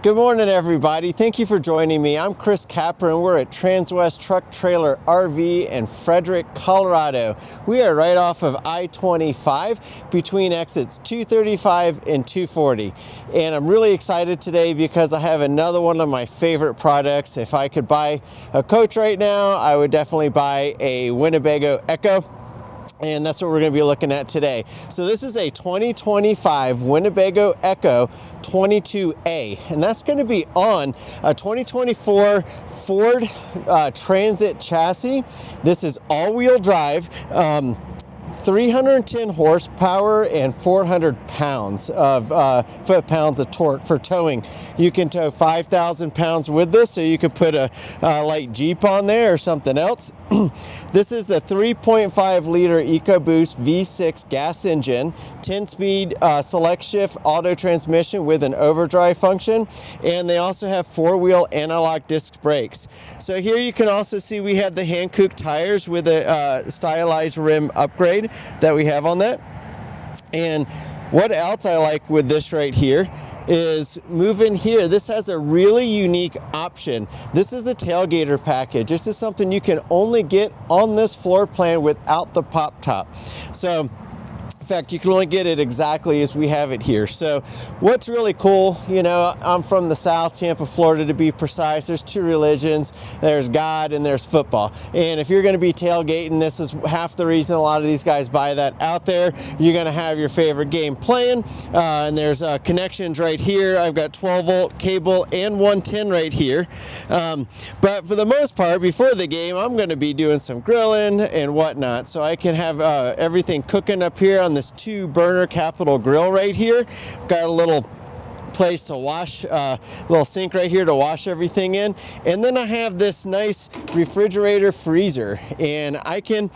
Good morning, everybody. Thank you for joining me. I'm Chris Capper, and we're at Transwest Truck Trailer RV in Fredrick, Colorado. We are right off of I-25 between exits 235 and 240. And I'm really excited today because I have another one of my favorite products. If I could buy a coach right now, I would definitely buy a Winnebago EKKO. And that's what we're going to be looking at today. So this is a 2025 Winnebago EKKO 22A, and that's going to be on a 2024 Ford Transit chassis. This is all-wheel drive, 310 horsepower and 400 pounds of foot-pounds of torque for towing. You can tow 5,000 pounds with this, so you could put a light Jeep on there or something else. This is the 3.5 liter EcoBoost V6 gas engine, 10-speed Selectshift auto transmission with an overdrive function, and they also have 4-wheel analog disc brakes. So here you can also see we have the hand-cooked tires with a stylized rim upgrade that we have on that. And what else I like with this right here is move in here. This has a really unique option. This is the tailgater package. This is something you can only get on this floor plan without the pop top. So in fact, you can only get it exactly as we have it here. So what's really cool, you know, I'm from the South, Tampa, Florida to be precise. There's two religions. There's God and there's football. And if you're going to be tailgating, this is half the reason a lot of these guys buy that out there. You're going to have your favorite game playing. And there's connections right here. I've got 12-volt cable and 110 right here. But for the most part, before the game, I'm going to be doing some grilling and whatnot. So I can have everything cooking up here on this 2-burner capital grill right here. Got a little place to wash, little sink right here to wash everything in. And then I have this nice refrigerator freezer, and I can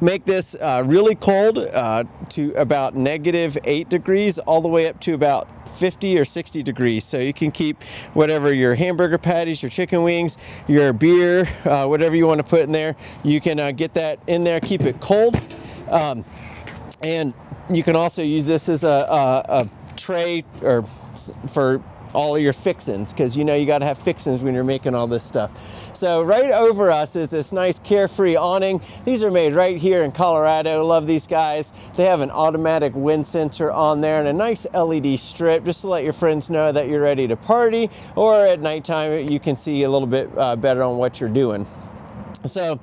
make this really cold to about -8 degrees all the way up to about 50 or 60 degrees. So you can keep whatever your hamburger patties, your chicken wings, your beer, whatever you want to put in there. You can get that in there, keep it cold. And you can also use this as a tray or for all of your fixins, because you know you got to have fixins when you're making all this stuff. So right over us is this nice Carefree awning. These are made right here in Colorado. Love these guys. They have an automatic wind sensor on there and a nice LED strip just to let your friends know that you're ready to party, or at nighttime you can see a little bit better on what you're doing. So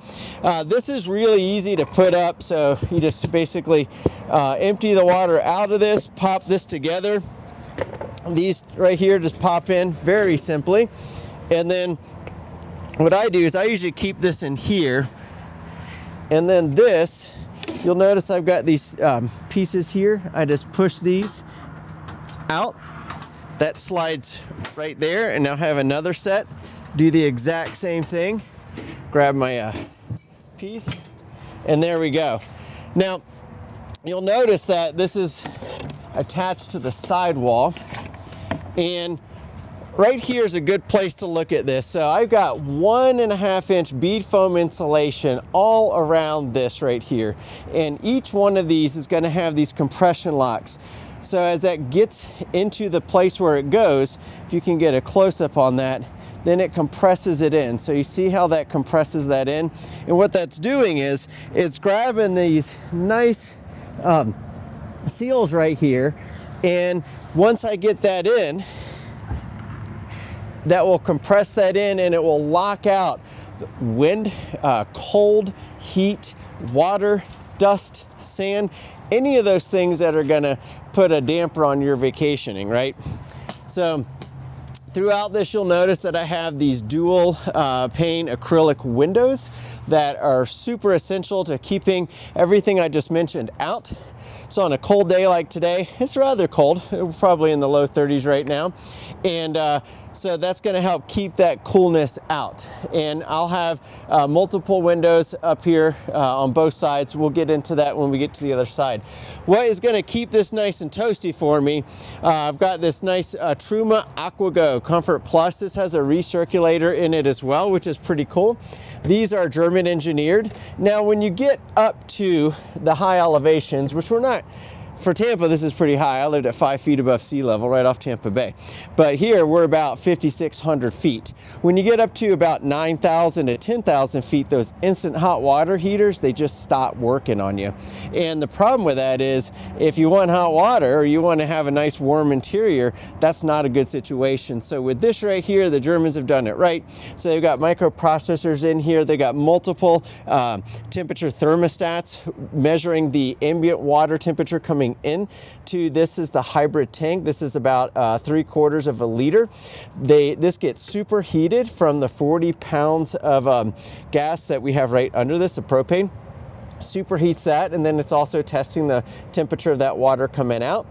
this is really easy to put up. So you just basically empty the water out of this, pop this together. These right here just pop in very simply. And then what I do is I usually keep this in here. And then this, you'll notice I've got these pieces here. I just push these out. That slides right there. And now I have another set. Do the exact same thing. Grab my piece, and there we go. Now, you'll notice that this is attached to the sidewall, and right here is a good place to look at this. So I've got 1.5-inch bead foam insulation all around this right here, and each one of these is going to have these compression locks. So as that gets into the place where it goes, if you can get a close-up on that, then it compresses it in. So you see how that compresses that in? And what that's doing is it's grabbing these nice seals right here. And once I get that in, that will compress that in, and it will lock out wind, cold, heat, water, dust, sand, any of those things that are gonna put a damper on your vacationing, right? So throughout this, you'll notice that I have these dual pane acrylic windows that are super essential to keeping everything I just mentioned out. So on a cold day like today, it's rather cold. We're probably in the low 30s right now. And so that's going to help keep that coolness out. And I'll have multiple windows up here on both sides. We'll get into that when we get to the other side. What is going to keep this nice and toasty for me, I've got this nice Truma AquaGo Comfort Plus. This has a recirculator in it as well, which is pretty cool. These are German engineered. Now, when you get up to the high elevations, which we're not for Tampa, this is pretty high. I lived at 5 feet above sea level right off Tampa Bay. But here we're about 5,600 feet. When you get up to about 9,000 to 10,000 feet, those instant hot water heaters, they just stop working on you. And the problem with that is if you want hot water or you want to have a nice warm interior, that's not a good situation. So with this right here, the Germans have done it right. So they've got microprocessors in here. They got multiple temperature thermostats measuring the ambient water temperature coming in to this is the hybrid tank. This is about 3/4 of a liter. This gets super heated from the 40 pounds of gas that we have right under this, the propane. Superheats that, and then it's also testing the temperature of that water coming out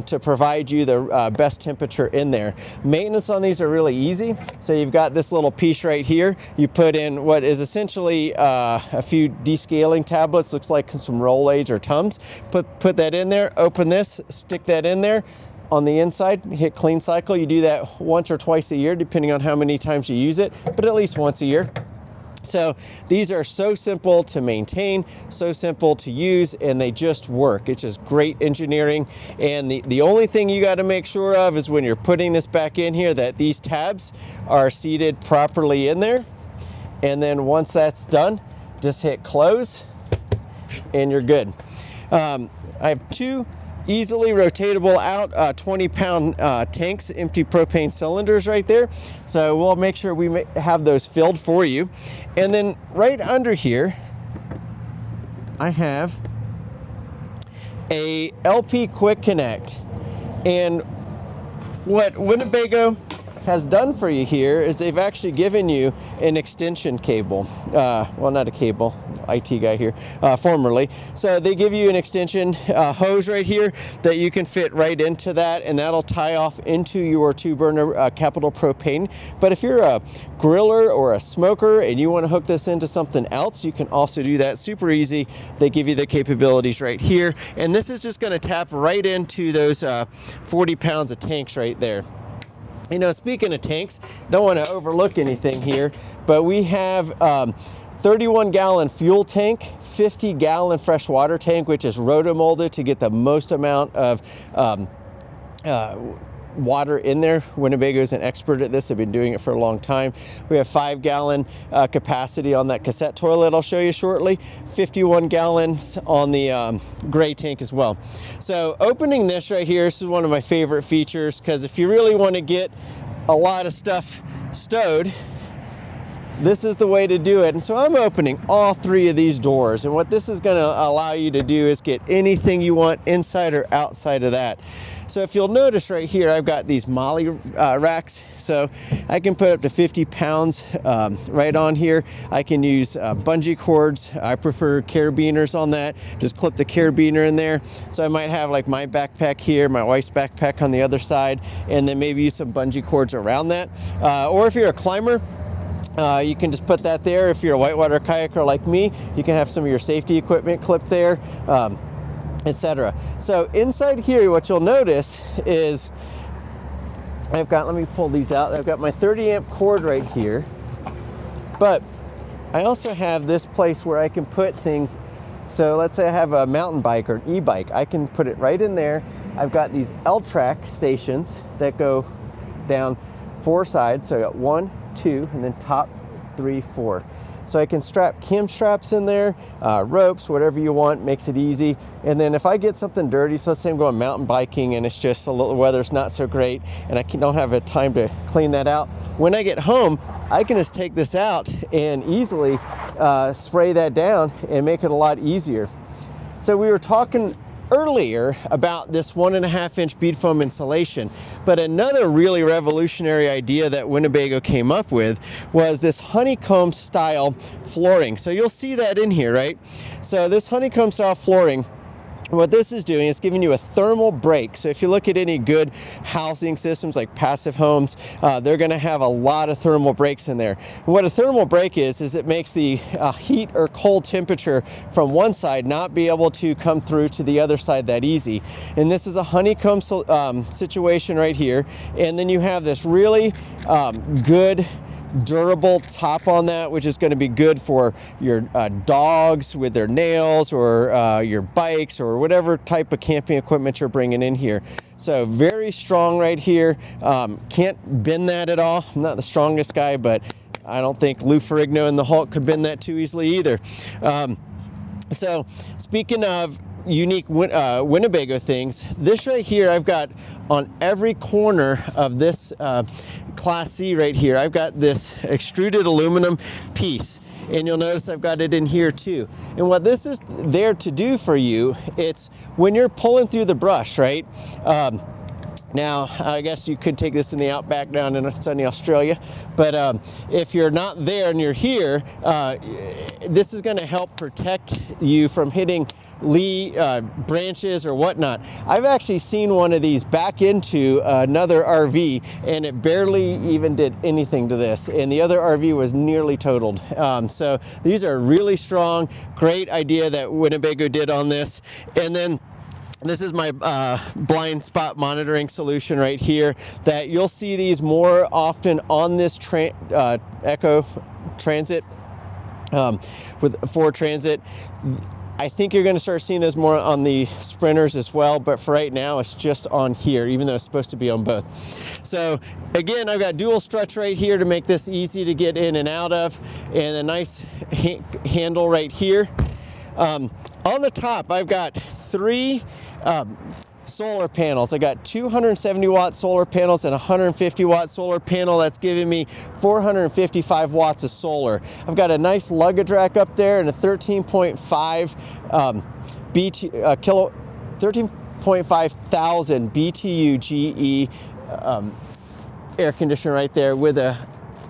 to provide you the best temperature in there. Maintenance on these are really easy. So you've got this little piece right here. You put in what is essentially a few descaling tablets, looks like some Rolaids or Tums. Put that in there, open this, stick that in there. On the inside, hit clean cycle. You do that once or twice a year, depending on how many times you use it, but at least once a year. So these are so simple to maintain, so simple to use, and they just work. It's just great engineering. And the only thing you got to make sure of is when you're putting this back in here that these tabs are seated properly in there. And then once that's done, just hit close and you're good. I have two easily rotatable out 20-pound tanks, empty propane cylinders right there. So we'll make sure we have those filled for you. And then right under here, I have a LP Quick Connect. And what Winnebago has done for you here is they've actually given you an extension cable. Well, not a cable, IT guy here, formerly. So they give you an extension hose right here that you can fit right into that, and that'll tie off into your 2-burner capital propane. But if you're a griller or a smoker and you want to hook this into something else, you can also do that super easy. They give you the capabilities right here, and this is just going to tap right into those 40 pounds of tanks right there. You know, speaking of tanks, don't want to overlook anything here, but we have 31-gallon fuel tank, 50-gallon fresh water tank, which is rotomolded to get the most amount of water in there. Winnebago is an expert at this. They've been doing it for a long time. We have 5-gallon capacity on that cassette toilet I'll show you shortly. 51 gallons on the gray tank as well. So opening this right here, this is one of my favorite features, because if you really want to get a lot of stuff stowed, this is the way to do it. And so I'm opening all 3 of these doors, and what this is going to allow you to do is get anything you want inside or outside of that. So if you'll notice right here, I've got these molly racks, so I can put up to 50 pounds right on here. I can use bungee cords. I prefer carabiners on that. Just clip the carabiner in there. So I might have like my backpack here, my wife's backpack on the other side, and then maybe use some bungee cords around that. Or if you're a climber, you can just put that there. If you're a whitewater kayaker like me, you can have some of your safety equipment clipped there, etc. So inside here, what you'll notice is I've got, let me pull these out. I've got my 30 amp cord right here, but I also have this place where I can put things. So let's say I have a mountain bike or an e-bike. I can put it right in there. I've got these L-track stations that go down 4 sides. So I got 1, 2, and then top 3, 4. So I can strap cam straps in there, ropes, whatever you want, makes it easy. And then if I get something dirty, so let's say I'm going mountain biking and it's just a little, weather's not so great and I don't have a time to clean that out, when I get home, I can just take this out and easily spray that down and make it a lot easier. So we were talking earlier about this 1.5-inch bead foam insulation, but another really revolutionary idea that Winnebago came up with was this honeycomb style flooring. So you'll see that in here, right? So this honeycomb style flooring, what this is doing is giving you a thermal break. So if you look at any good housing systems like passive homes, they're going to have a lot of thermal breaks in there. And what a thermal break is it makes the heat or cold temperature from one side not be able to come through to the other side that easy. And this is a honeycomb situation right here. And then you have this really good durable top on that, which is going to be good for your dogs with their nails, or your bikes, or whatever type of camping equipment you're bringing in here. So very strong right here. Can't bend that at all. I'm not the strongest guy, but I don't think Lou Ferrigno and the Hulk could bend that too easily either. So speaking of unique Winnebago things, this right here, I've got on every corner of this Class C right here, I've got this extruded aluminum piece. And you'll notice I've got it in here too. And what this is there to do for you, it's when you're pulling through the brush, right? Now, I guess you could take this in the outback down in sunny Australia, but if you're not there and you're here, this is going to help protect you from hitting branches or whatnot. I've actually seen one of these back into another RV, and it barely even did anything to this, and the other RV was nearly totaled. So these are really strong. Great idea that Winnebago did on this. And then this is my blind spot monitoring solution right here, that you'll see these more often on this EKKO Transit, with Ford Transit. I think you're going to start seeing those more on the Sprinters as well, but for right now it's just on here, even though it's supposed to be on both. So again, I've got dual struts right here to make this easy to get in and out of, and a nice handle right here. On the top, I've got 3 solar panels. I got 270 watt solar panels and a 150 watt solar panel. That's giving me 455 watts of solar. I've got a nice luggage rack up there and a 13.5 thousand BTU GE air conditioner right there, with a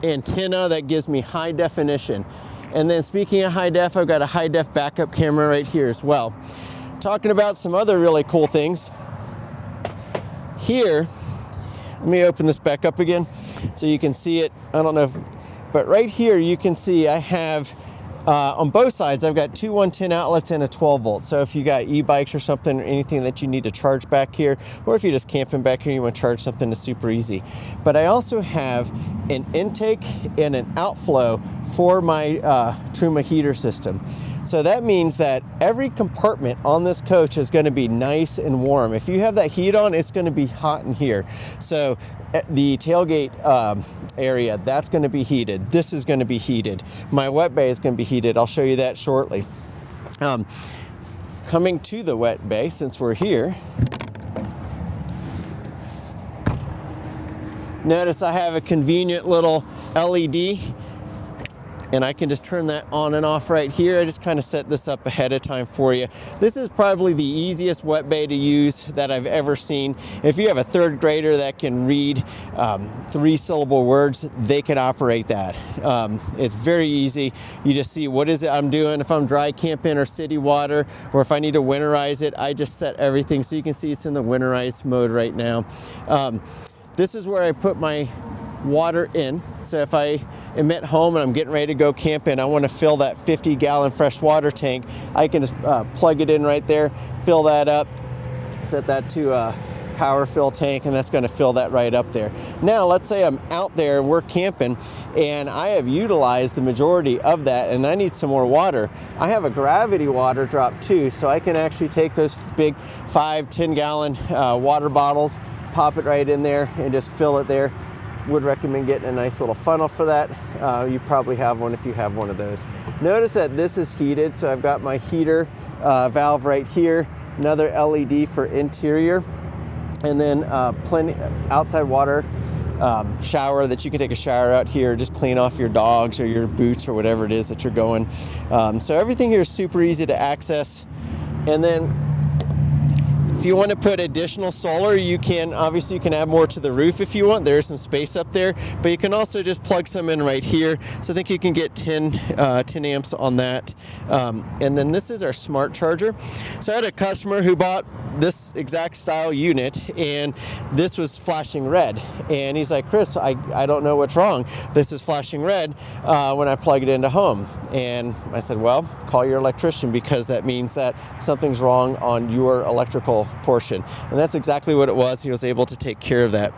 antenna that gives me high definition. And then speaking of high def, I've got a high def backup camera right here as well. Talking about some other really cool things. Here, let me open this back up again so you can see it. I don't know if, but right here you can see I have on both sides, I've got 2 110 outlets and a 12 volt. So if you got e-bikes or something, or anything that you need to charge back here, or if you're just camping back here and you want to charge something, it's super easy. But I also have an intake and an outflow for my Truma heater system. So that means that every compartment on this coach is going to be nice and warm. If you have that heat on, it's going to be hot in here. So the tailgate area, that's going to be heated. This is going to be heated. My wet bay is going to be heated. I'll show you that shortly. Coming to the wet bay, since we're here, notice I have a convenient little LED, and I can just turn that on and off right here. I just kind of set this up ahead of time for you. This is probably the easiest wet bay to use that I've ever seen. If you have a 3rd grader that can read 3-syllable words, they can operate that. It's very easy. You just see what is it I'm doing. If I'm dry camping or city water, or if I need to winterize it, I just set everything so you can see it's in the winterized mode right now. This is where I put my water in. So if I am at home and I'm getting ready to go camping, I want to fill that 50-gallon fresh water tank, I can just plug it in right there, fill that up, set that to a power fill tank, and that's going to fill that right up there. Now let's say I'm out there and we're camping and I have utilized the majority of that and I need some more water. I have a gravity water drop too, so I can actually take those big 5-10 gallon water bottles, pop it right in there and just fill it there. Would recommend getting a nice little funnel for that. You probably have one if you have one of those. Notice that this is heated, so I've got my heater valve right here, another LED for interior, and then plenty outside water shower that you can take a shower out here, just clean off your dogs or your boots or whatever it is that you're going. So everything here is super easy to access. And then if you want to put additional solar, you can, obviously you can add more to the roof if you want. There's some space up there, but you can also just plug some in right here. So I think you can get 10 amps on that. And then this is our smart charger. So I had a customer who bought this exact style unit and this was flashing red. And he's like, Chris, I don't know what's wrong. This is flashing red when I plug it into home. And I said, well, call your electrician, because that means that something's wrong on your electrical portion. And that's exactly what it was. He was able to take care of that.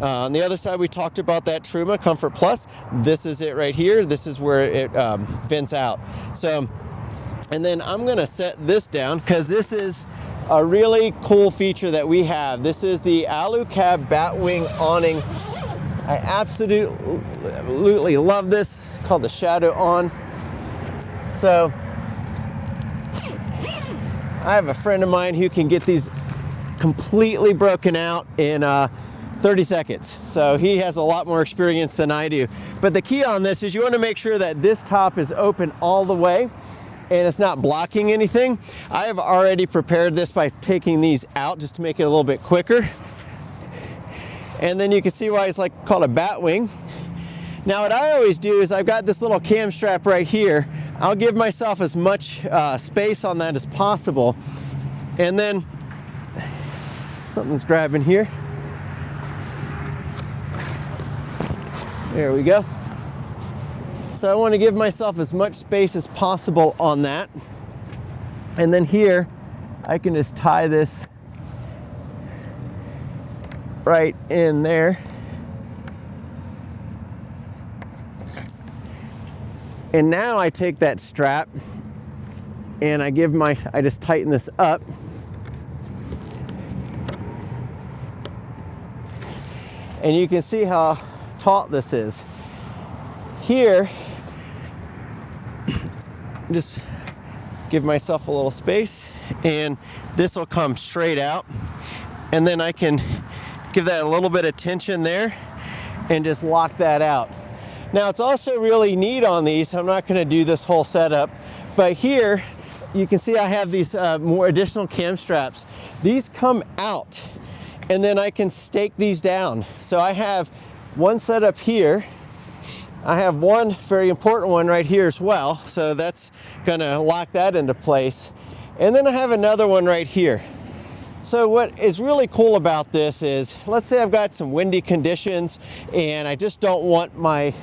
On the other side, we talked about that Truma Comfort Plus. This is it right here. This is where it vents out. So, and then I'm gonna set this down because this is a really cool feature that we have. This is the Alu-Cab batwing awning. I absolutely love this. It's called the Shadow On. So I have a friend of mine who can get these completely broken out in 30 seconds. So he has a lot more experience than I do. But the key on this is you want to make sure that this top is open all the way and it's not blocking anything. I have already prepared this by taking these out just to make it a little bit quicker. And then you can see why it's like called a bat wing. Now what I always do is I've got this little cam strap right here. I'll give myself as much space on that as possible. And then something's grabbing here. There we go. So I want to give myself as much space as possible on that. And then here, I can just tie this right in there. And now I take that strap and I just tighten this up. And you can see how taut this is. Here, just give myself a little space and this will come straight out. And then I can give that a little bit of tension there and just lock that out. Now it's also really neat on these. I'm not going to do this whole setup, but here you can see I have these more additional cam straps. These come out and then I can stake these down. So I have one set up here. I have one very important one right here as well. So that's gonna lock that into place. And then I have another one right here. So what is really cool about this is, let's say I've got some windy conditions and I just don't want my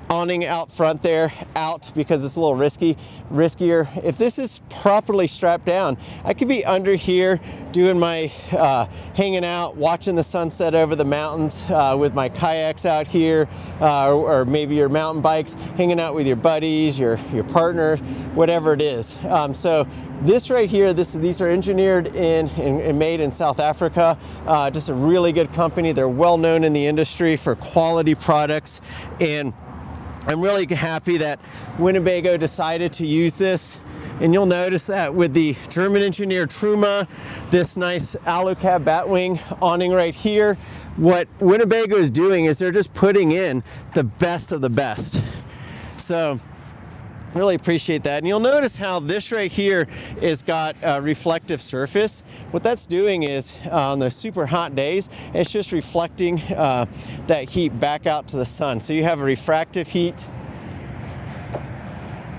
awning out front there out because it's a little riskier. If this is properly strapped down, I could be under here doing my hanging out, watching the sunset over the mountains with my kayaks out here, or maybe your mountain bikes, hanging out with your buddies, your partner, whatever it is. So this right here, these are engineered and made in South Africa. Just a really good company. They're well known in the industry for quality products, and I'm really happy that Winnebago decided to use this. And you'll notice that with the German engineered Truma, this nice Alu-Cab batwing awning right here, what Winnebago is doing is they're just putting in the best of the best. So really appreciate that. And you'll notice how this right here is got a reflective surface. What that's doing is on the super hot days, it's just reflecting that heat back out to the sun. So you have a refractive heat,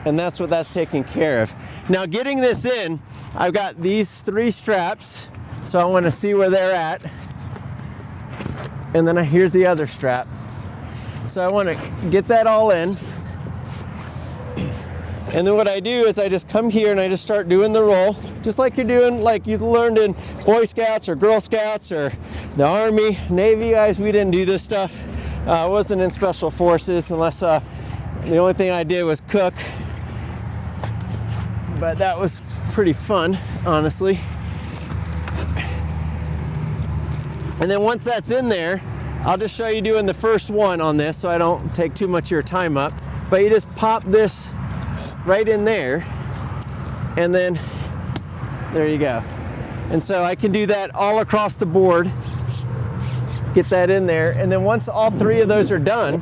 and that's what that's taking care of. Now getting this in, I've got these 3 straps, so I want to see where they're at. And then here's the other strap. So I want to get that all in. And then what I do is I just come here and I just start doing the roll, just like you're doing, like you learned in Boy Scouts or Girl Scouts or the Army, Navy guys. We didn't do this stuff. I wasn't in Special Forces unless the only thing I did was cook. But that was pretty fun, honestly. And then once that's in there, I'll just show you doing the first one on this so I don't take too much of your time up. But you just pop this right in there, and then there you go. And so I can do that all across the board, get that in there, and then once all 3 of those are done,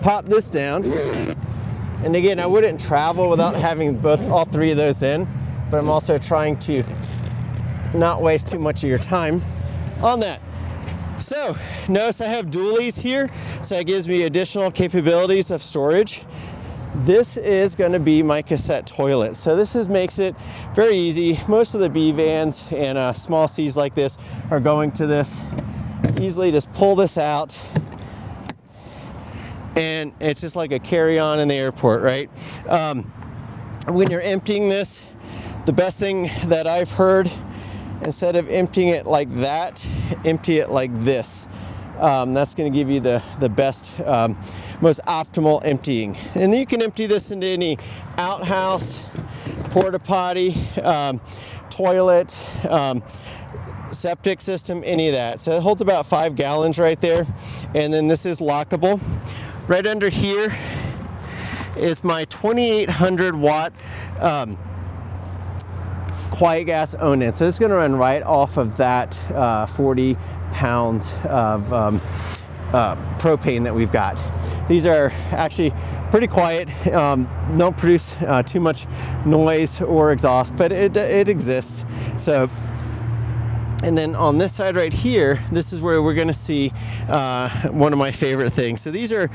pop this down. And again, I wouldn't travel without having all 3 of those in, but I'm also trying to not waste too much of your time on that. So notice I have dualies here, so that gives me additional capabilities of storage. This is going to be my cassette toilet, so this makes it very easy. Most of the B vans and small C's like this are going to this. Easily just pull this out, and it's just like a carry-on in the airport, right? when you're emptying this, the best thing that I've heard, instead of emptying it like that, empty it like this. That's going to give you the best, most optimal emptying. And you can empty this into any outhouse, porta potty, toilet, septic system, any of that. So it holds about 5 gallons right there. And then this is lockable. Right under here is my 2800 watt quiet gas own-in. So it's going to run right off of that 40 pounds of propane that we've got. These are actually pretty quiet, don't produce too much noise or exhaust, but it exists. So, and then on this side right here, this is where we're going to see one of my favorite things. So these are,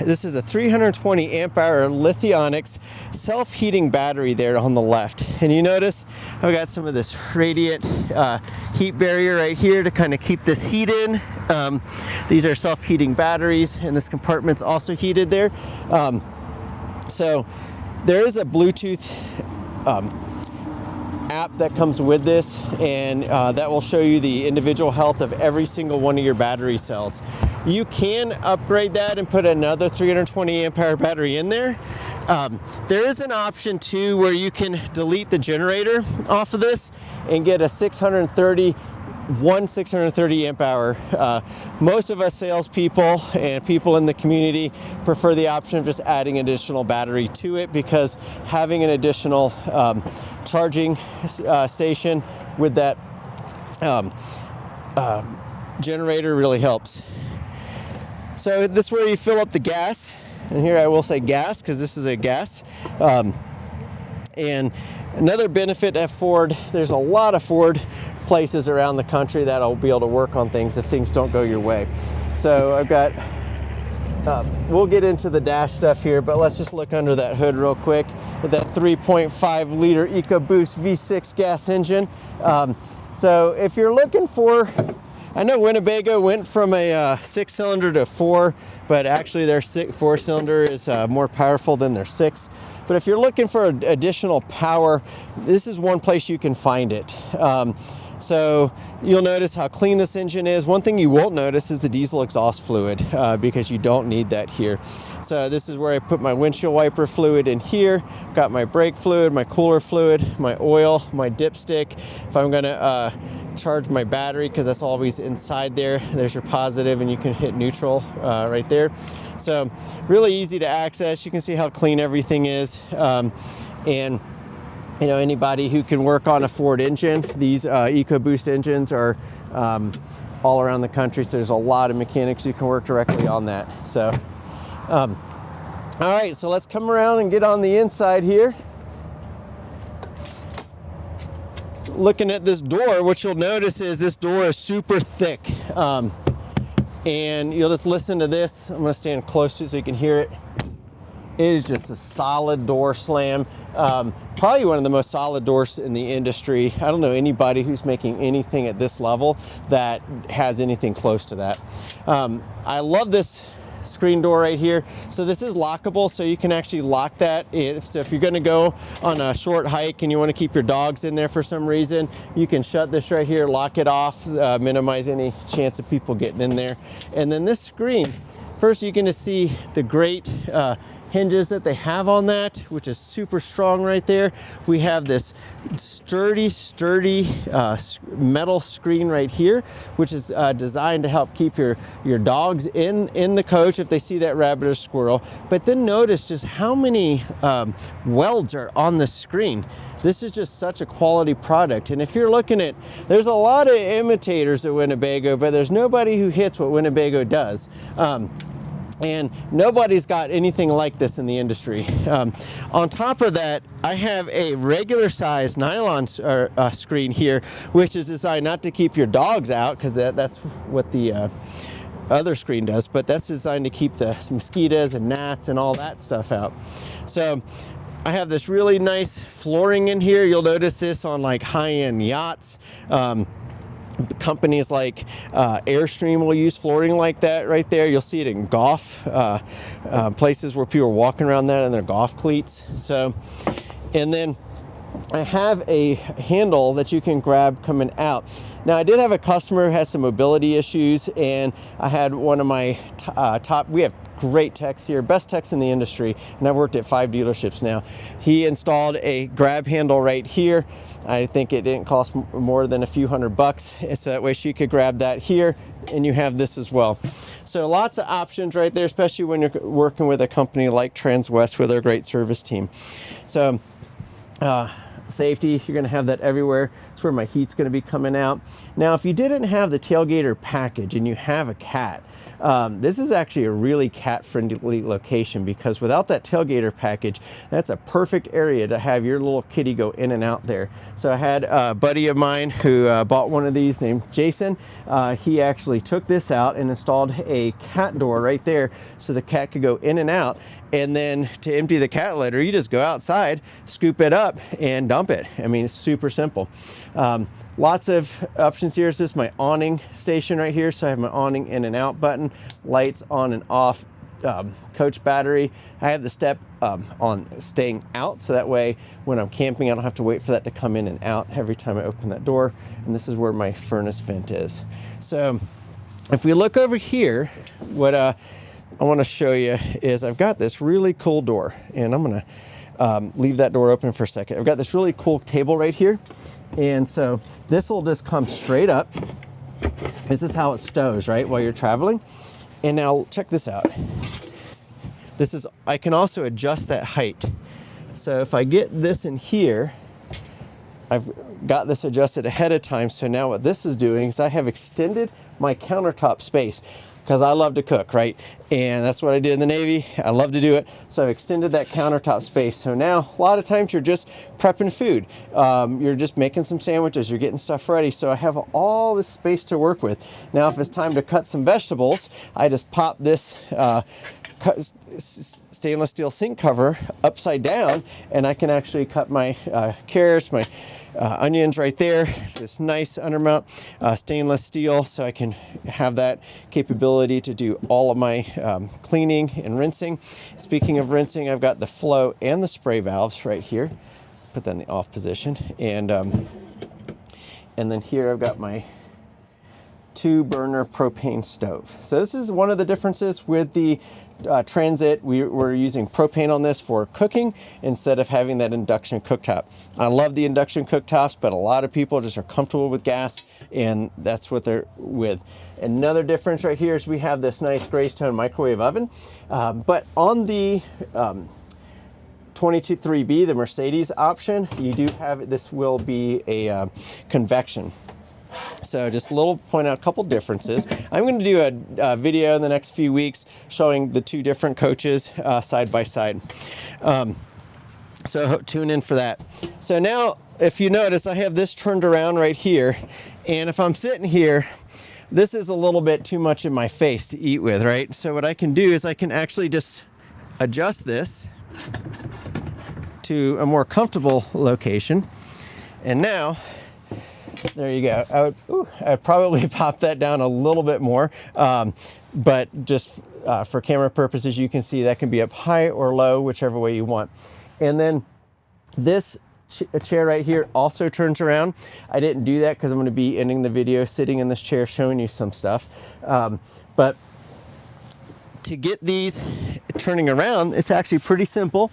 this is a 320 amp hour Lithionics self-heating battery there on the left. And you notice I've got some of this radiant heat barrier right here to kind of keep this heat in. These are self-heating batteries, and this compartment's also heated there. So there is a Bluetooth app that comes with this, and that will show you the individual health of every single one of your battery cells. You can upgrade that and put another 320 amp hour battery in there. There is an option too where you can delete the generator off of this and get a 630 amp hour. Most of us salespeople and people in the community prefer the option of just adding additional battery to it, because having an additional charging station with that generator really helps. So this is where you fill up the gas, and here I will say gas because this is a gas. And another benefit at Ford, there's a lot of Ford places around the country that'll be able to work on things if things don't go your way. So I've got, we'll get into the dash stuff here, but let's just look under that hood real quick with that 3.5 liter EcoBoost V6 gas engine. So if you're looking for, I know Winnebago went from a 6-cylinder to 4, but actually their 4-cylinder is more powerful than their 6. But if you're looking for additional power, this is one place you can find it. So you'll notice how clean this engine is. One thing you won't notice is the diesel exhaust fluid, because you don't need that here. So this is where I put my windshield wiper fluid in here. Got my brake fluid, my cooler fluid, my oil, my dipstick. If I'm gonna charge my battery, because that's always inside there, there's your positive, and you can hit neutral right there. So really easy to access. You can see how clean everything is. And you know, anybody who can work on a Ford engine, these EcoBoost engines are all around the country, so there's a lot of mechanics who can work directly on that. So, all right, so let's come around and get on the inside here. Looking at this door, what you'll notice is this door is super thick. And you'll just listen to this. I'm gonna stand close to it so you can hear it. It is just a solid door slam. Probably one of the most solid doors in the industry. I don't know anybody who's making anything at this level that has anything close to that. I love this screen door right here. So this is lockable, so you can actually lock that. So if you're gonna go on a short hike and you wanna keep your dogs in there for some reason, you can shut this right here, lock it off, minimize any chance of people getting in there. And then this screen, first you can see the great hinges that they have on that, which is super strong right there. We have this sturdy metal screen right here, which is designed to help keep your dogs in the coach if they see that rabbit or squirrel. But then notice just how many welds are on the screen. This is just such a quality product. And if you're looking at, there's a lot of imitators of Winnebago, but there's nobody who hits what Winnebago does. And nobody's got anything like this in the industry. On top of that, I have a regular size nylon screen here, which is designed not to keep your dogs out, because that's what the other screen does, but that's designed to keep the mosquitoes and gnats and all that stuff out. So I have this really nice flooring in here. You'll notice this on like high-end yachts. Companies like Airstream will use flooring like that right there. You'll see it in golf places where people are walking around that in their golf cleats. So, and then I have a handle that you can grab coming out. Now, I did have a customer who had some mobility issues, and I had one of my we have great techs here, best techs in the industry, and I've worked at 5 dealerships now. He installed a grab handle right here. I think it didn't cost more than a few $100, and so that way she could grab that here, and you have this as well. So lots of options right there, especially when you're working with a company like Transwest with their great service team. So safety, you're going to have that everywhere. That's where my heat's going to be coming out. Now, if you didn't have the tailgater package and you have a cat, this is actually a really cat-friendly location, because without that tailgater package, that's a perfect area to have your little kitty go in and out there. So I had a buddy of mine who bought one of these named Jason. He actually took this out and installed a cat door right there so the cat could go in and out. And then to empty the cat litter, you just go outside, scoop it up, and dump it. I mean, it's super simple. Lots of options here. This is my awning station right here. So I have my awning in and out button, lights on and off, coach battery. I have the step on staying out, so that way when I'm camping, I don't have to wait for that to come in and out every time I open that door. And this is where my furnace vent is. So if we look over here, what I want to show you is I've got this really cool door, and I'm going to leave that door open for a second. I've got this really cool table right here, and so this will just come straight up. This is how it stows, right, while you're traveling. And now check this out. This is, I can also adjust that height. So if I get this in here, I've got this adjusted ahead of time. So now what this is doing is I have extended my countertop space, because I love to cook, right? And that's what I did in the Navy. I love to do it. So I've extended that countertop space. So now a lot of times you're just prepping food. You're just making some sandwiches. You're getting stuff ready. So I have all this space to work with. Now, if it's time to cut some vegetables, I just pop this stainless steel sink cover upside down, and I can actually cut my carrots, my onions right there. This nice undermount stainless steel, so I can have that capability to do all of my cleaning and rinsing. Speaking of rinsing, I've got the flow and the spray valves right here. Put that in the off position, and then here I've got my 2-burner propane stove. So this is one of the differences with the Transit. We're using propane on this for cooking instead of having that induction cooktop. I love the induction cooktops, but a lot of people just are comfortable with gas, and that's what they're with. Another difference right here is we have this nice Greystone microwave oven, but on the 22.3B, the Mercedes option, you do have, this will be a convection. So just a little point out a couple differences. I'm going to do a video in the next few weeks showing the 2 different coaches side by side. So tune in for that. So now, if you notice, I have this turned around right here. And if I'm sitting here, this is a little bit too much in my face to eat with, right? So what I can do is I can actually just adjust this to a more comfortable location. And now, there you go. I'd probably pop that down a little bit more, but just for camera purposes, you can see that can be up high or low, whichever way you want. And then this chair right here also turns around. I didn't do that because I'm going to be ending the video sitting in this chair showing you some stuff. But to get these turning around, it's actually pretty simple.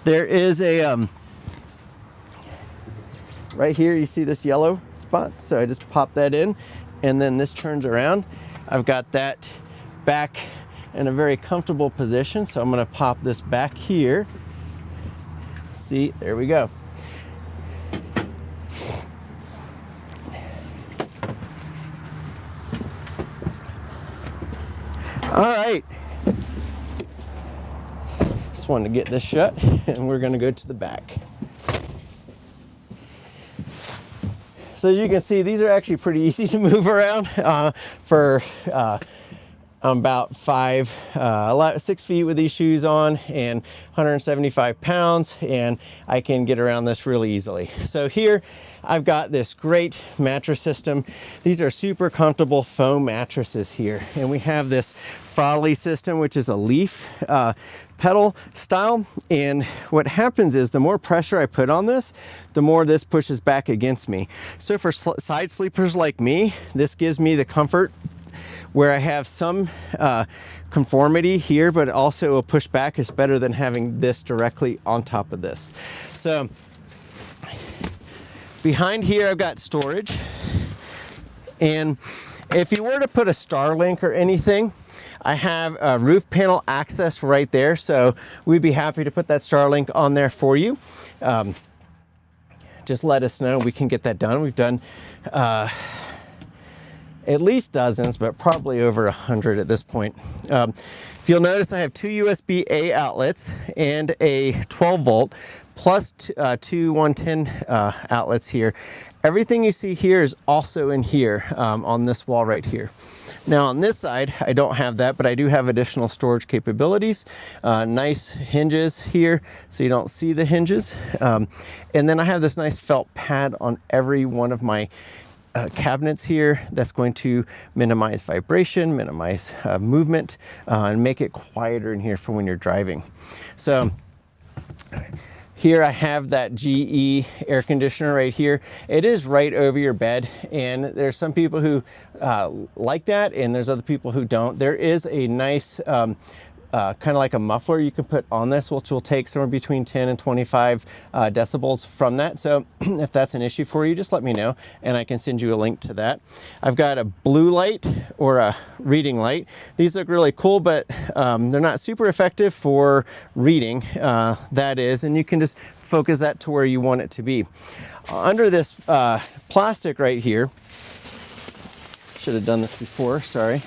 There is a, right here, you see this yellow spot? So I just pop that in, and then this turns around. I've got that back in a very comfortable position, so I'm gonna pop this back here. See, there we go. All right. Just wanted to get this shut, and we're gonna go to the back. So as you can see, these are actually pretty easy to move around for I'm about 6 feet with these shoes on and 175 pounds, and I can get around this really easily. So here I've got this great mattress system. These are super comfortable foam mattresses here, and we have this Frolly system, which is a leaf pedal style. And what happens is the more pressure I put on this, the more this pushes back against me. So for side sleepers like me, this gives me the comfort where I have some conformity here, but also a push back is better than having this directly on top of this. So behind here, I've got storage. And if you were to put a Starlink or anything, I have a roof panel access right there. So we'd be happy to put that Starlink on there for you. Just let us know, we can get that done. We've done at least dozens, but probably over 100 at this point. If you'll notice, I have 2 USB-A outlets and a 12 volt plus 2 110 outlets here. Everything you see here is also in here on this wall right here. Now on this side, I don't have that, but I do have additional storage capabilities. Nice hinges here, so you don't see the hinges. And then I have this nice felt pad on every one of my cabinets here that's going to minimize vibration, minimize movement, and make it quieter in here for when you're driving. So here I have that GE air conditioner right here. It is right over your bed, and there's some people who like that, and there's other people who don't. There is a nice kind of like a muffler you can put on this, which will take somewhere between 10 and 25 decibels from that. So if that's an issue for you, just let me know and I can send you a link to that. I've got a blue light or a reading light. These look really cool, but they're not super effective for reading, that is, and you can just focus that to where you want it to be. Under this plastic right here, should have done this before, sorry.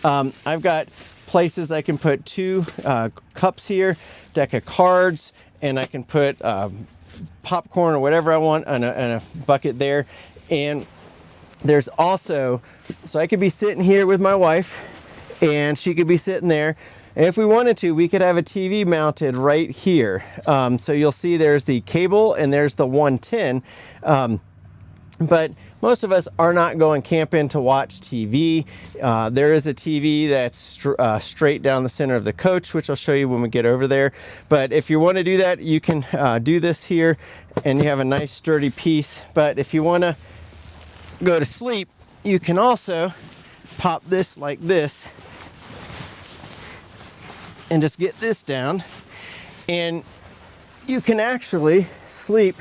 I've got places I can put 2 cups here, deck of cards, and I can put popcorn or whatever I want in a bucket there. And there's also, so I could be sitting here with my wife and she could be sitting there. And if we wanted to, we could have a TV mounted right here. So you'll see there's the cable and there's the 110. But most of us are not going camping to watch TV. There is a TV that's straight down the center of the coach, which I'll show you when we get over there. But if you want to do that, you can do this here and you have a nice sturdy piece. But if you want to go to sleep, you can also pop this like this and just get this down, and you can actually sleep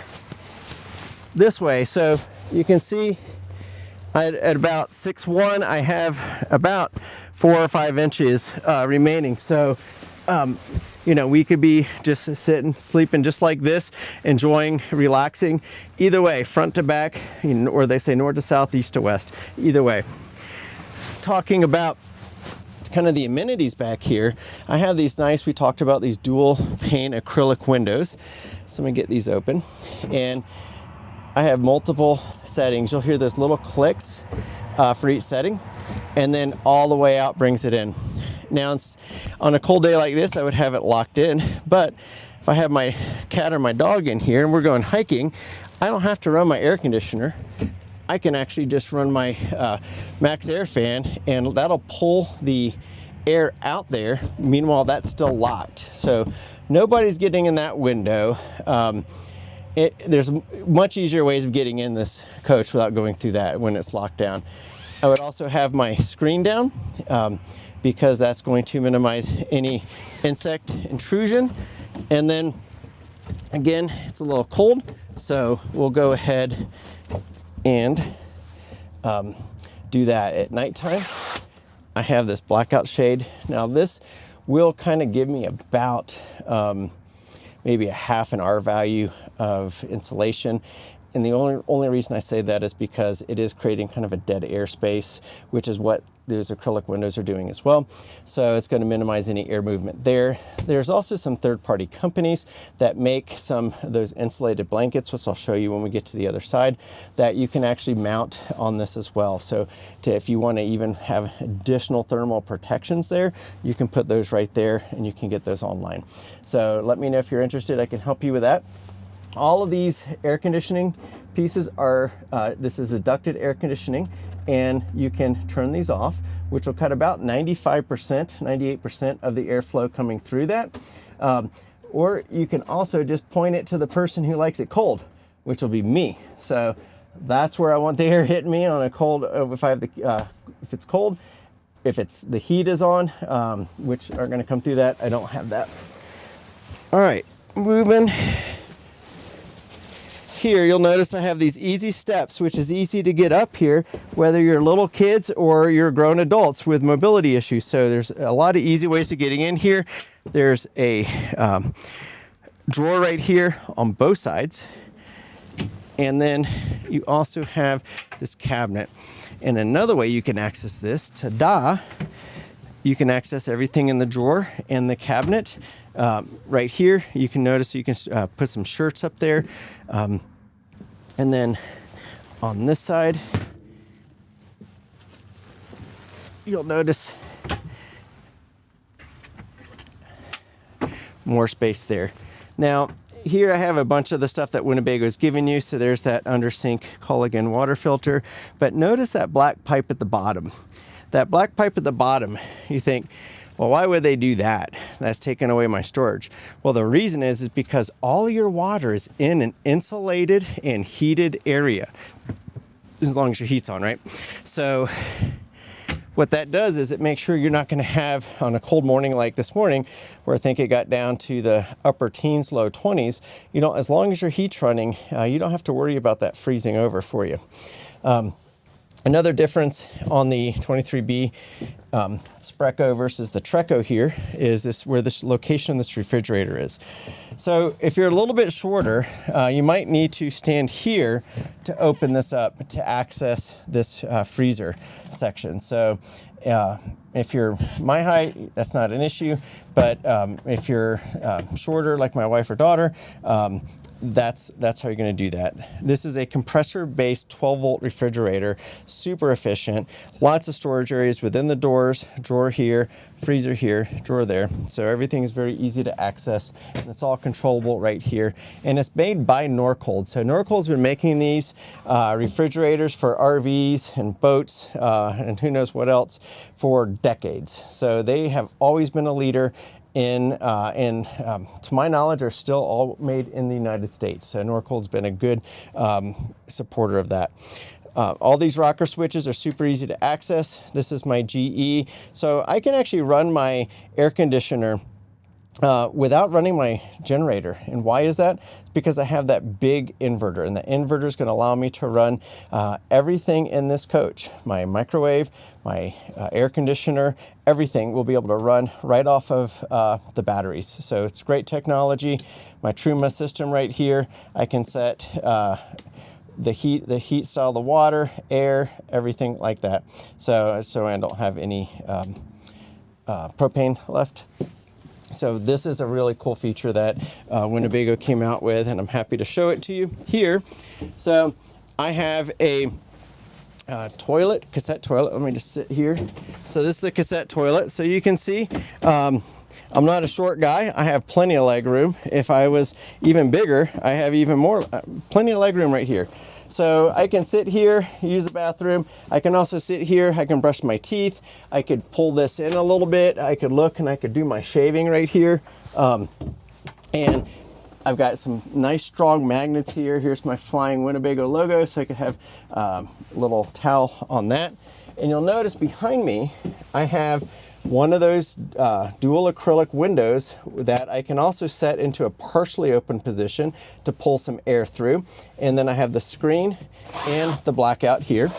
this way. So you can see at about 6'1", I have about 4 or 5 inches remaining. So, you know, we could be just sitting, sleeping just like this, enjoying, relaxing. Either way, front to back, or they say north to south, east to west. Either way. Talking about kind of the amenities back here, I have these nice, we talked about these dual pane acrylic windows. So I'm gonna get these open, and I have multiple settings. You'll hear those little clicks for each setting, and then all the way out brings it in. Now, on a cold day like this, I would have it locked in, but if I have my cat or my dog in here and we're going hiking, I don't have to run my air conditioner. I can actually just run my max air fan, and that'll pull the air out there. Meanwhile, that's still locked. So nobody's getting in that window. There's much easier ways of getting in this coach without going through that when it's locked down. I would also have my screen down because that's going to minimize any insect intrusion. And then again, it's a little cold, so we'll go ahead and do that at nighttime. I have this blackout shade. Now this will kind of give me about maybe a half an R value of insulation. And the only reason I say that is because it is creating kind of a dead air space, which is what those acrylic windows are doing as well. So it's going to minimize any air movement there. There's also some third-party companies that make some of those insulated blankets, which I'll show you when we get to the other side, that you can actually mount on this as well. So if you want to even have additional thermal protections there, you can put those right there and you can get those online. So let me know if you're interested. I can help you with that. All of these air conditioning pieces are, this is a ducted air conditioning, and you can turn these off, which will cut about 95%, 98% of the airflow coming through that. Or you can also just point it to the person who likes it cold, which will be me. So that's where I want the air hitting me on a cold, if I have the, if it's cold. If it's the heat is on, which are gonna come through that, I don't have that. All right, moving. Here, you'll notice I have these easy steps, which is easy to get up here, whether you're little kids or you're grown adults with mobility issues. So there's a lot of easy ways to getting in here. There's a drawer right here on both sides. And then you also have this cabinet. And another way you can access this, ta-da, you can access everything in the drawer and the cabinet. Right here, you can notice you can put some shirts up there. And then on this side, you'll notice more space there. Now, here I have a bunch of the stuff that Winnebago is giving you. So there's that under sink Culligan water filter, but notice that black pipe at the bottom. That black pipe at the bottom, you think, well, why would they do that? That's taking away my storage. Well, the reason is because all your water is in an insulated and heated area, as long as your heat's on, right? So what that does is it makes sure you're not gonna have, on a cold morning like this morning, where I think it got down to the upper teens, low 20s, you know, as long as your heat's running, you don't have to worry about that freezing over for you. Another difference on the 23B Sprecco versus the Trekko here is this, where this location of this refrigerator is. So if you're a little bit shorter, you might need to stand here to open this up to access this freezer section. So if you're my height, that's not an issue, but if you're shorter like my wife or daughter, that's how you're going to do that. This is a compressor-based 12-volt refrigerator, super efficient, lots of storage areas within the doors, drawer here, freezer here, drawer there. So everything is very easy to access, and it's all controllable right here. And it's made by Norcold. So Norcold's been making these refrigerators for RVs and boats and who knows what else for decades. So they have always been a leader to my knowledge, are still all made in the United States. So Norcold's been a good supporter of that. All these rocker switches are super easy to access. This is my GE. So I can actually run my air conditioner without running my generator. And why is that? It's because I have that big inverter, and the inverter is going to allow me to run everything in this coach. My microwave, my air conditioner, everything will be able to run right off of the batteries. So it's great technology. My Truma system right here, I can set the heat style, the water, air, everything like that. So I don't have any propane left. So this is a really cool feature that Winnebago came out with, and I'm happy to show it to you here. So I have a cassette toilet. Let me just sit here. So this is the cassette toilet. So you can see I'm not a short guy. I have plenty of leg room. If I was even bigger, I have even more, plenty of leg room right here. So I can sit here, use the bathroom. I can also sit here, I can brush my teeth. I could pull this in a little bit. I could look and I could do my shaving right here. And I've got some nice strong magnets here. Here's my flying Winnebago logo, so I could have a little towel on that. And you'll notice behind me, I have one of those dual acrylic windows that I can also set into a partially open position to pull some air through. And then I have the screen and the blackout here.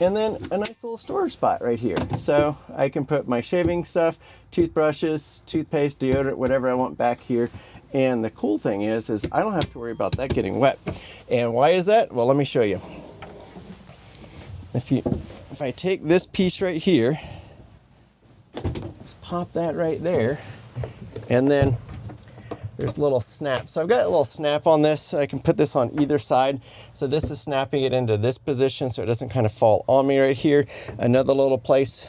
And then a nice little storage spot right here. So I can put my shaving stuff, toothbrushes, toothpaste, deodorant, whatever I want back here. And the cool thing is I don't have to worry about that getting wet. And why is that? Well, let me show you. If you if I take this piece right here, just pop that right there, and then there's a little snap. So I've got a little snap on this. I can put this on either side. So this is snapping it into this position so it doesn't kind of fall on me right here. Another little place,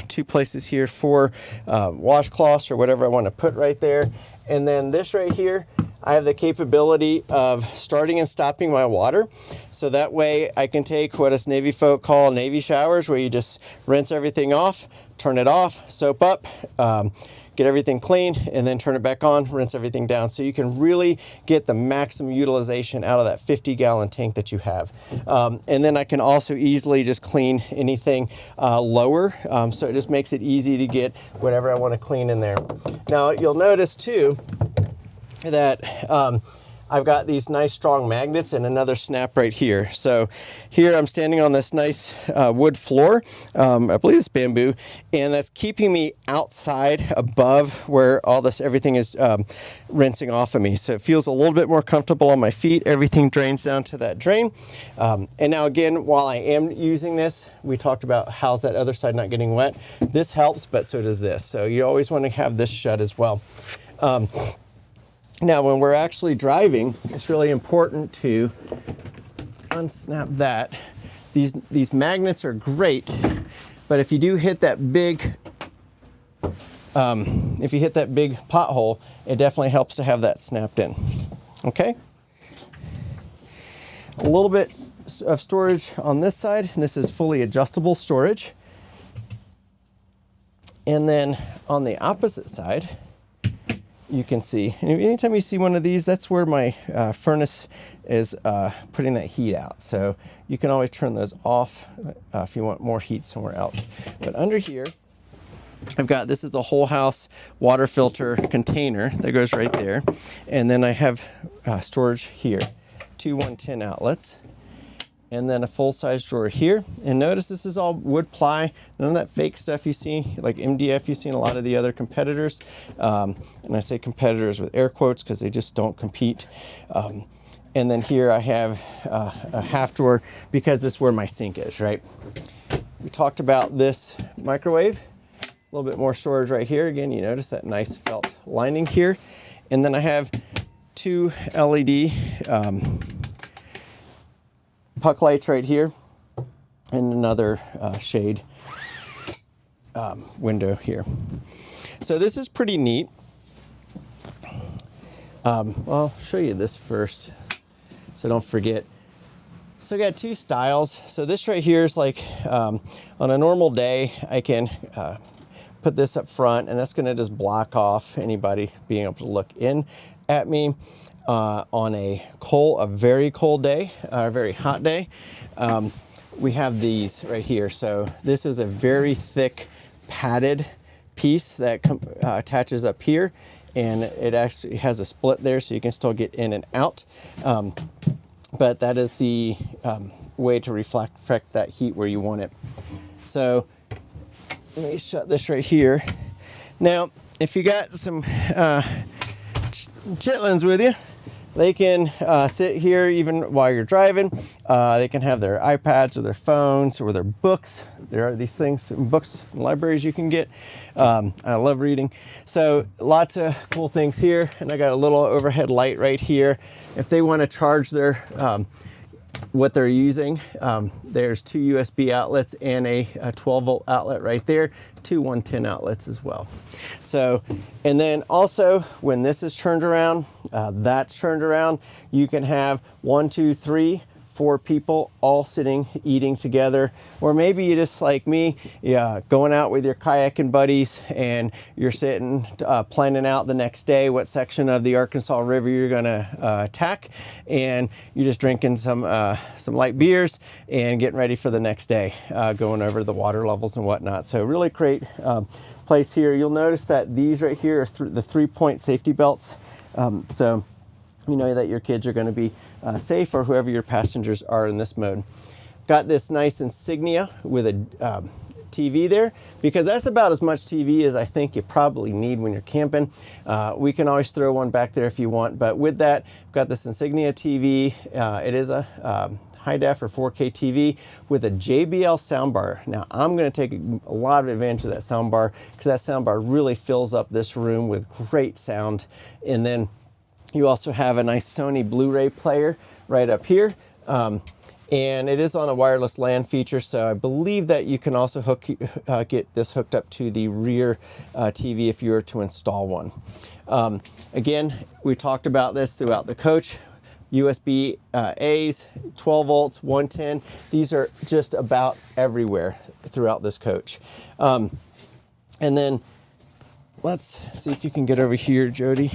2 places here for washcloths or whatever I want to put right there. And then this right here, I have the capability of starting and stopping my water. So that way I can take what us Navy folk call Navy showers, where you just rinse everything off, turn it off, soap up, get everything clean, and then turn it back on, rinse everything down. So you can really get the maximum utilization out of that 50-gallon tank that you have. And then I can also easily just clean anything lower. So it just makes it easy to get whatever I want to clean in there. Now you'll notice too that I've got these nice strong magnets and another snap right here. So here I'm standing on this nice wood floor, I believe it's bamboo, and that's keeping me outside above where all this, everything is rinsing off of me. So it feels a little bit more comfortable on my feet. Everything drains down to that drain. And now again, while I am using this, we talked about how's that other side not getting wet. This helps, but so does this. So you always want to have this shut as well. Now, when we're actually driving, it's really important to unsnap that. These magnets are great, but if you do hit that big, pothole, it definitely helps to have that snapped in. Okay. A little bit of storage on this side. This is fully adjustable storage. And then on the opposite side, you can see, anytime you see one of these, that's where my furnace is putting that heat out. So you can always turn those off if you want more heat somewhere else. But under here, I've got, this is the whole house water filter container that goes right there. And then I have storage here, 2 110 outlets. And then a full-size drawer here. And notice this is all wood ply, none of that fake stuff you see, like MDF you see in a lot of the other competitors. And I say competitors with air quotes because they just don't compete. And then here I have a half drawer because this is where my sink is, right? We talked about this microwave, a little bit more storage right here. Again, you notice that nice felt lining here. And then I have 2 LED puck lights right here, and another shade window here. So this is pretty neat. Well, I'll show you this first, so don't forget. So I got 2 styles. So this right here is like, on a normal day, I can put this up front, and that's gonna just block off anybody being able to look in at me. On a very cold day, a very hot day, we have these right here. So this is a very thick padded piece that attaches up here, and it actually has a split there so you can still get in and out. But that is the way to reflect that heat where you want it. So let me shut this right here. Now, if you got some chitlins with you, they can sit here even while you're driving. They can have their iPads or their phones or their books. There are these things, books and libraries you can get. I love reading. So lots of cool things here. And I got a little overhead light right here. If they want to charge their what they're using, there's 2 USB outlets and a 12-volt outlet right there, 2 110 outlets as well. So, and then also when this is turned around, that's turned around, you can have 1 2 3 4 people all sitting eating together. Or maybe you just like me, going out with your kayaking buddies and you're sitting planning out the next day what section of the Arkansas River you're gonna attack, and you're just drinking some light beers and getting ready for the next day, going over the water levels and whatnot. So really great place here. You'll notice that these right here are the 3-point safety belts. So you know that your kids are going to be safe, or whoever your passengers are in this mode. Got this nice insignia with a TV there, because that's about as much TV as I think you probably need when you're camping. We can always throw one back there if you want, but with that, I've got this insignia TV. It is a high def or 4K TV with a JBL soundbar. Now I'm going to take a lot of advantage of that soundbar because that soundbar really fills up this room with great sound. And then you also have a nice Sony Blu-ray player right up here. And it is on a wireless LAN feature, so I believe that you can also get this hooked up to the rear TV if you were to install one. Again, we talked about this throughout the coach. USB A's, 12 volts, 110. These are just about everywhere throughout this coach. And then let's see if you can get over here, Jody.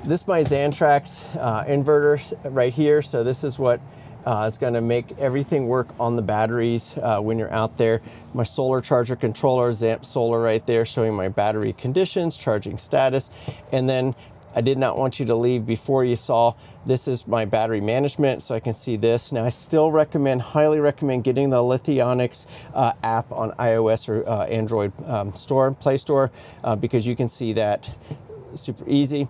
This is my Xantrax inverter right here. So this is what is going to make everything work on the batteries when you're out there. My solar charger controller, Zamp Solar right there, showing my battery conditions, charging status. And then I did not want you to leave before you saw, this is my battery management, so I can see this. Now I still highly recommend getting the Lithionics app on iOS or Android Play Store, because you can see that super easy.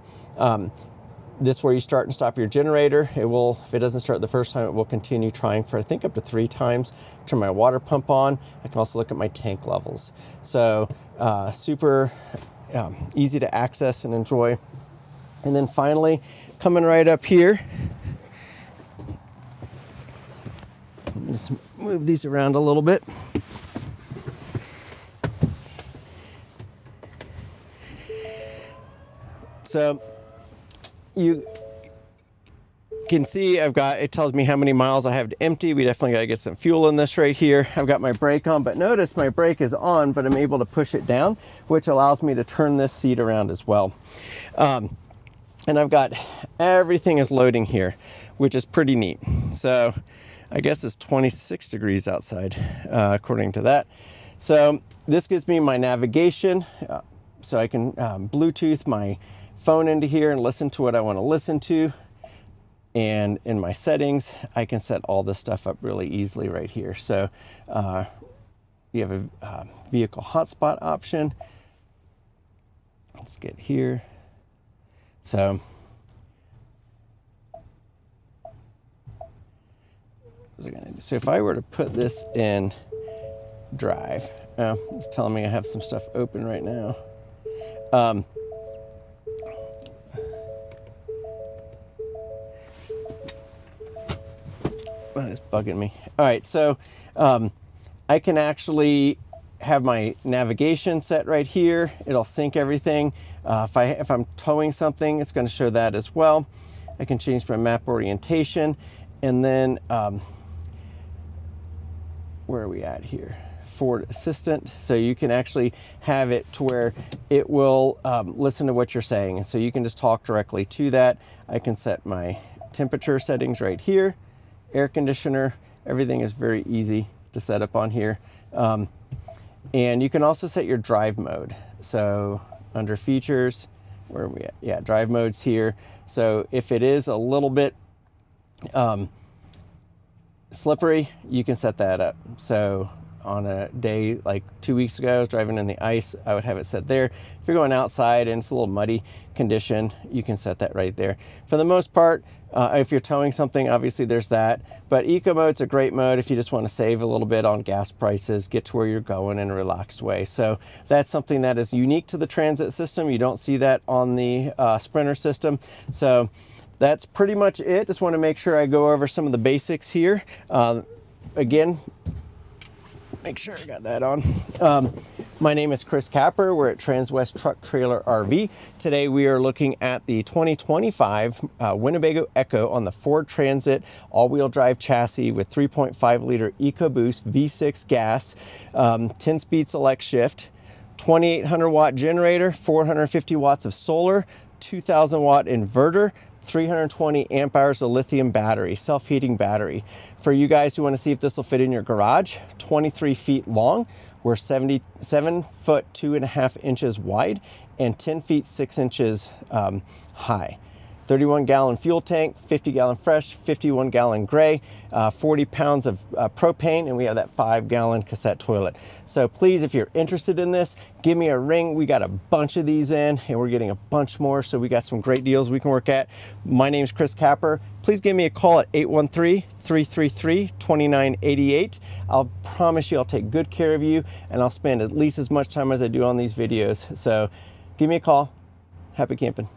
This is where you start and stop your generator. It will, if it doesn't start the first time, it will continue trying for I think up to 3 times. Turn my water pump on. I can also look at my tank levels. So super easy to access and enjoy. And then finally, coming right up here, just move these around a little bit. So you can see it tells me how many miles I have to empty. We definitely got to get some fuel in this right here. I've got my brake on, but notice my brake is on, but I'm able to push it down, which allows me to turn this seat around as well. And I've got everything is loading here, which is pretty neat. So I guess it's 26 degrees outside, according to that. So this gives me my navigation, so I can Bluetooth my phone into here and listen to what I want to listen to. And in my settings, I can set all this stuff up really easily right here. So you have a vehicle hotspot option. Let's get here. So if I were to put this in drive, it's telling me I have some stuff open right now. That is bugging me. All right, so I can actually have my navigation set right here. It'll sync everything. If I'm towing something, it's going to show that as well. I can change my map orientation, and then where are we at here? Ford Assistant. So you can actually have it to where it will listen to what you're saying, and so you can just talk directly to that. I can set my temperature settings right here, air conditioner. Everything is very easy to set up on here. And you can also set your drive mode. So under features, where are we at? Yeah, drive mode's here. So if it is a little bit slippery, you can set that up. So on a day like 2 weeks ago, I was driving in the ice, I would have it set there. If you're going outside and it's a little muddy condition, you can set that right there. For the most part, if you're towing something, obviously there's that. But eco mode's a great mode if you just want to save a little bit on gas prices, get to where you're going in a relaxed way. So that's something that is unique to the Transit system. You don't see that on the Sprinter system. So that's pretty much it. Just want to make sure I go over some of the basics here. Again, make sure I got that on. My name is Chris Capper. We're at Transwest Truck Trailer RV. Today we are looking at the 2025 Winnebago EKKO on the Ford Transit all-wheel drive chassis with 3.5 liter EcoBoost V6 gas, 10-speed Selectshift, 2,800 watt generator, 450 watts of solar, 2,000 watt inverter, 320 amp hours of lithium battery, self-heating battery. For you guys who want to see if this will fit in your garage, 23 feet long, we're 77 foot 2.5 inches wide, and 10 feet 6 inches high. 31-gallon fuel tank, 50-gallon fresh, 51-gallon gray, 40 pounds of propane, and we have that 5-gallon cassette toilet. So please, if you're interested in this, give me a ring. We got a bunch of these in, and we're getting a bunch more, so we got some great deals we can work at. My name's Chris Capper. Please give me a call at 813-333-2988. I'll promise you I'll take good care of you, and I'll spend at least as much time as I do on these videos. So give me a call. Happy camping.